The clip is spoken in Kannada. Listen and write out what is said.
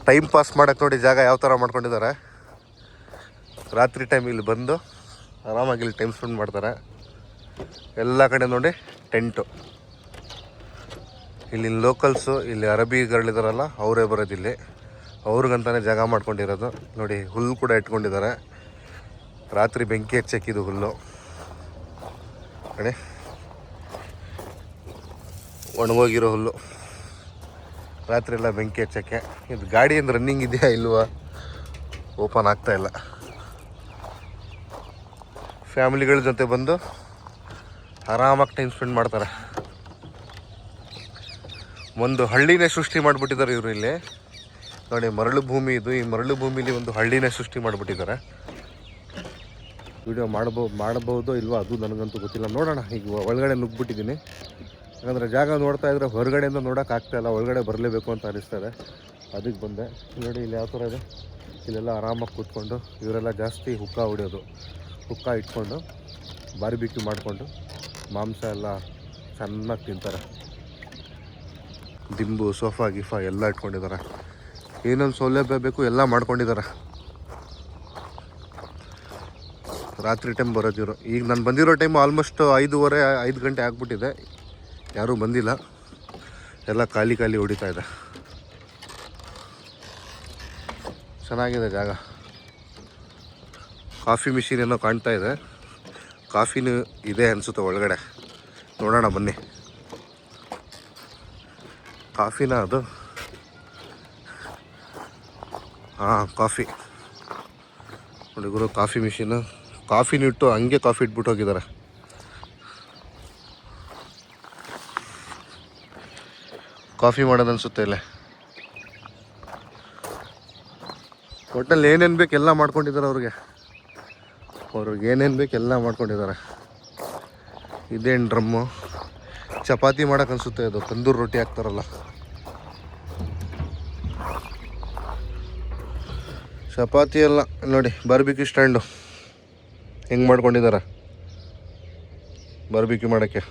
ಟೈಮ್ ಪಾಸ್ ಮಾಡೋಕ್ಕೆ ನೋಡಿ ಜಾಗ ಯಾವ ಥರ ಮಾಡ್ಕೊಂಡಿದ್ದಾರೆ. ರಾತ್ರಿ ಟೈಮ್ ಇಲ್ಲಿ ಬಂದು ಆರಾಮಾಗಿ ಇಲ್ಲಿ ಟೈಮ್ ಸ್ಪೆಂಡ್ ಮಾಡ್ತಾರೆ. ಎಲ್ಲ ಕಡೆ ನೋಡಿ ಟೆಂಟು. ಇಲ್ಲಿ ಲೋಕಲ್ಸು, ಇಲ್ಲಿ ಅರಬಿಗಳಿದಾರಲ್ಲ ಅವರೇ ಬರೋದಿಲ್ಲಿ. ಅವ್ರಿಗಂತಾನೆ ಜಾಗ ಮಾಡ್ಕೊಂಡಿರೋದು. ನೋಡಿ ಹುಲ್ಲು ಕೂಡ ಇಟ್ಕೊಂಡಿದ್ದಾರೆ. ರಾತ್ರಿ ಬೆಂಕಿ ಹಚ್ಚಕ್ಕಿದು ಹುಲ್ಲು ಕಡೆ ಒಣಗೋಗಿರೋ ಹುಲ್ಲು. ರಾತ್ರಿ ಎಲ್ಲ ಬೆಂಕಿ ಹಚ್ಚಕ್ಕೆ. ಇದು ಗಾಡಿ ಏನು ರನ್ನಿಂಗ್ ಇದೆಯಾ ಇಲ್ವಾ ಓಪನ್ ಆಗ್ತಾ ಇಲ್ಲ. ಫ್ಯಾಮಿಲಿಗಳ ಜೊತೆ ಬಂದು ಆರಾಮಾಗಿ ಟೈಮ್ ಸ್ಪೆಂಡ್ ಮಾಡ್ತಾರೆ. ಒಂದು ಹಳ್ಳಿನೇ ಸೃಷ್ಟಿ ಮಾಡಿಬಿಟ್ಟಿದ್ದಾರೆ ಇವರು ಇಲ್ಲಿ. ನೋಡಿ ಮರಳು ಭೂಮಿ ಇದು. ಈ ಮರಳು ಭೂಮಿಲಿ ಒಂದು ಹಳ್ಳಿನೇ ಸೃಷ್ಟಿ ಮಾಡಿಬಿಟ್ಟಿದ್ದಾರೆ. ವಿಡಿಯೋ ಮಾಡಬಹುದು ಇಲ್ವಾ ಅದು ನನಗಂತೂ ಗೊತ್ತಿಲ್ಲ. ನೋಡೋಣ. ಈಗ ಒಳಗಡೆ ನುಗ್ಗಿಬಿಟ್ಟಿದ್ದೀನಿ. ಯಾಕಂದರೆ ಜಾಗ ನೋಡ್ತಾ ಇದ್ರೆ ಹೊರಗಡೆಯಿಂದ ನೋಡೋಕ್ಕಾಗ್ತಾಯಿಲ್ಲ, ಒಳಗಡೆ ಬರಲೇಬೇಕು ಅಂತ ಅನಿಸ್ತದೆ. ಅದಕ್ಕೆ ಬಂದೆ. ನೋಡಿ ಇಲ್ಲಿ ಯಾವ ಥರ ಇದೆ. ಇಲ್ಲೆಲ್ಲ ಆರಾಮಾಗಿ ಕೂತ್ಕೊಂಡು ಇವರೆಲ್ಲ ಜಾಸ್ತಿ ಹುಕ್ಕ ಹೊಡಿಯೋದು. ಹುಕ್ಕ ಇಟ್ಕೊಂಡು ಬಾರ್ಬಿಕ್ಯೂ ಮಾಡಿಕೊಂಡು ಮಾಂಸ ಎಲ್ಲ ಚೆನ್ನಾಗಿ ತಿಂತಾರೆ. ದಿಂಬು, ಸೋಫಾ ಗಿಫಾ ಎಲ್ಲ ಇಟ್ಕೊಂಡಿದ್ದಾರೆ. ಏನೊಂದು ಸೌಲಭ್ಯ ಬೇಕು ಎಲ್ಲ ಮಾಡ್ಕೊಂಡಿದ್ದಾರೆ. ರಾತ್ರಿ ಟೈಮ್ ಬರೋದಿರು. ಈಗ ನಾನು ಬಂದಿರೋ ಟೈಮ್ ಆಲ್ಮೋಸ್ಟ್ 5 ಗಂಟೆ ಆಗಿಬಿಟ್ಟಿದೆ. ಯಾರೂ ಬಂದಿಲ್ಲ. ಎಲ್ಲ ಖಾಲಿ ಹೊಡಿತಾ ಇದೆ. ಚೆನ್ನಾಗಿದೆ ಜಾಗ. ಕಾಫಿ ಮಿಷಿನ್ ಏನೋ ಕಾಣ್ತಾ ಇದೆ. ಕಾಫಿನೂ ಇದೆ ಅನಿಸುತ್ತೆ ಒಳಗಡೆ. ನೋಡೋಣ ಬನ್ನಿ. ಕಾಫಿನ ಅದು? ಹಾಂ, ಕಾಫಿ ನೋಡಿ ಗುರು. Coffee machine. ಕಾಫಿನೂ ಇಟ್ಟು ಹಂಗೆ ಕಾಫಿ ಇಟ್ಬಿಟ್ಟು ಹೋಗಿದ್ದಾರೆ. ಕಾಫಿ ಮಾಡೋದು ಅನಿಸುತ್ತೆ ಇಲ್ಲೇ. ಒಟ್ಟಲ್ಲಿ ಏನೇನು ಬೇಕು ಎಲ್ಲ ಮಾಡ್ಕೊಂಡಿದ್ದಾರೆ. ಅವ್ರಿಗೆ ಏನೇನು ಬೇಕು ಎಲ್ಲ ಮಾಡ್ಕೊಂಡಿದ್ದಾರೆ. ಇದೇನು ಡ್ರಮ್ಮು. ಚಪಾತಿ ಮಾಡೋಕೆ ಅನಿಸುತ್ತೆ ಇದು. ತಂದೂರು ರೊಟ್ಟಿ ಹಾಕ್ತಾರಲ್ಲ. ಚಪಾತಿ ಎಲ್ಲ ನೋಡಿ. ಬಾರ್ಬಿಕ್ಯೂ ಸ್ಟ್ಯಾಂಡು ಹೆಂಗೆ ಮಾಡ್ಕೊಂಡಿದ್ದಾರೆ ಬಾರ್ಬಿಕ್ಯೂ ಮಾಡೋಕ್ಕೆ.